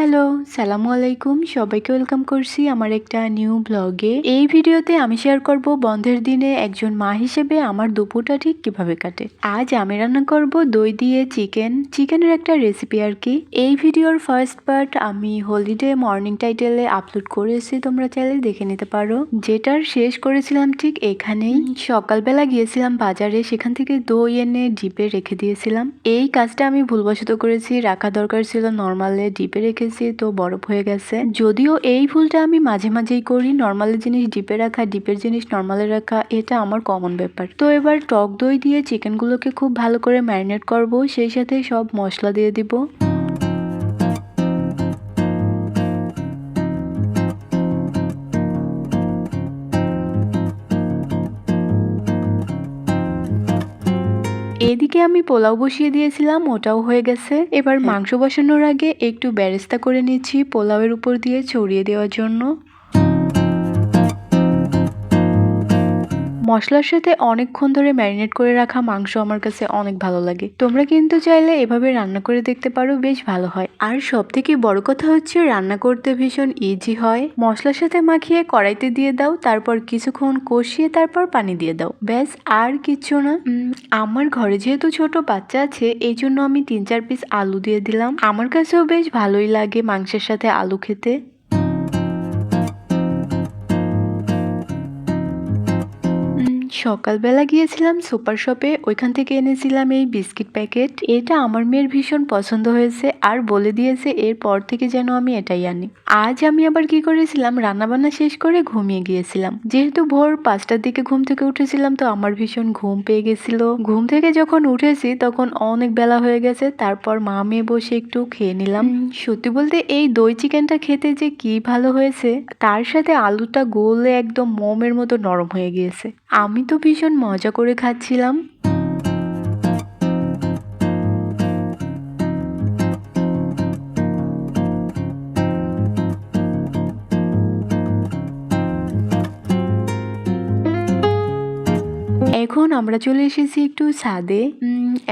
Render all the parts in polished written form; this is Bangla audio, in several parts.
হ্যালো, সালামু আলাইকুম। সবাইকে ওয়েলকাম করছি আমার একটা নিউ ব্লগে। এই ভিডিওতে আমি শেয়ার করব বন্ধের দিনে একজন মা হিসেবে আমার দুপুরটা ঠিক কিভাবে কাটে। আজ আমি রান্না করব দই দিয়ে চিকেনের একটা রেসিপি আর কি। এই ভিডিওর ফার্স্ট পার্ট আমি হলিডে মর্নিং টাইটেলে আপলোড করেছি, তোমরা চাইলে দেখে নিতে পারো। যেটার শেষ করেছিলাম ঠিক এখানেই। সকালবেলা গিয়েছিলাম বাজারে, সেখান থেকে দই এনে ডিপে রেখে দিয়েছিলাম। এই কাজটা আমি ভুলবশত করেছি, রাখা দরকার ছিল নর্মালে, ডিপে রেখেছি তো বরফ হয়ে গেছে। যদিও এই ভুলটা আমি মাঝে মাঝেই করি, নর্মালের জিনিস ডিপে রাখা, ডিপের জিনিস নর্মালে রাখা, এটা আমার কমন ব্যাপার। তো এবার টক দই দিয়ে চিকেনগুলোকে খুব ভালো করে ম্যারিনেট করব, সেই সাথে সব মশলা দিয়ে দিব। এদিকে আমি পোলাও বসিয়ে দিয়েছিলাম, ওটাও হয়ে গেছে। এবার মাংস বসানোর আগে একটু বেরেস্তা করে নিচ্ছি পোলাওয়ের উপর দিয়ে ছড়িয়ে দেওয়ার জন্য। মশলার সাথে অনেকক্ষণ ধরে ম্যারিনেট করে রাখা মাংস আমার কাছে অনেক ভালো লাগে। তোমরা কিন্তু চাইলে এভাবে রান্না করে দেখতে পারো, বেশ ভালো হয়। আর সব থেকে বড় কথা হচ্ছে রান্না করতে ভীষণ ইজি হয়। মশলার সাথে মাখিয়ে কড়াইতে দিয়ে দাও, তারপর কিছুক্ষণ কষিয়ে তারপর পানি দিয়ে দাও, ব্যাস আর কিচ্ছু না। আমার ঘরে যেহেতু ছোট বাচ্চা আছে, এই জন্য আমি 3-4 পিস আলু দিয়ে দিলাম। আমার কাছেও বেশ ভালোই লাগে মাংসের সাথে আলু খেতে। সকালবেলা গিয়েছিলাম সুপার শপে, ওইখান থেকে এনেছিলাম এই বিস্কিট প্যাকেট। এটা আমার মেয়ের ভীষণ পছন্দ হয়েছে আর বলে দিয়েছে এরপর থেকে যেন আমি এটাই আনি। আজ আমি আবার কি করেছিলাম, রান্নাবান্না শেষ করে ঘুমিয়ে গিয়েছিলাম। যেহেতু ভোর 5টার দিকে ঘুম থেকে উঠেছিলাম, তো আমার ভীষণ ঘুম পেয়ে গেছিল। ঘুম থেকে যখন উঠেছি তখন অনেক বেলা হয়ে গেছে। তারপর মা মেয়ে বসে একটু খেয়ে নিলাম। সত্যি বলতে এই দই চিকেনটা খেতে যে কি ভালো হয়েছে, তার সাথে আলুটা গলে একদম মোমের মতো নরম হয়ে গিয়েছে। আমি তো ভীষণ মজা করে খাচ্ছিলাম। এখন আমরা চলে এসেছি একটু ছাদে।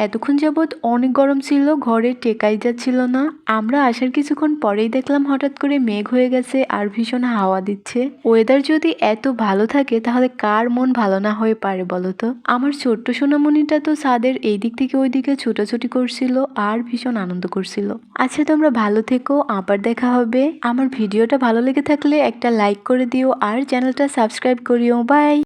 এতক্ষণ যাবৎ অনেক গরম ছিল, ঘরে টেকাই যাচ্ছিল না। আমরা আসার কিছুক্ষণ পরেই দেখলাম হঠাৎ করে মেঘ হয়ে গেছে আর ভীষণ হাওয়া দিচ্ছে। ওয়েদার যদি এত ভালো থাকে তাহলে কার মন ভালো না হয়ে পারে বলতো। আমার ছোট্ট সোনামণিটা তো ছাদের এই দিক থেকে ওই দিকে ছুটাছুটি করছিল আর ভীষণ আনন্দ করছিল। আচ্ছা, তোমরা ভালো থেকো, আবার দেখা হবে। আমার ভিডিওটা ভালো লেগে থাকলে একটা লাইক করে দিও আর চ্যানেলটা সাবস্ক্রাইব করিও। বাই।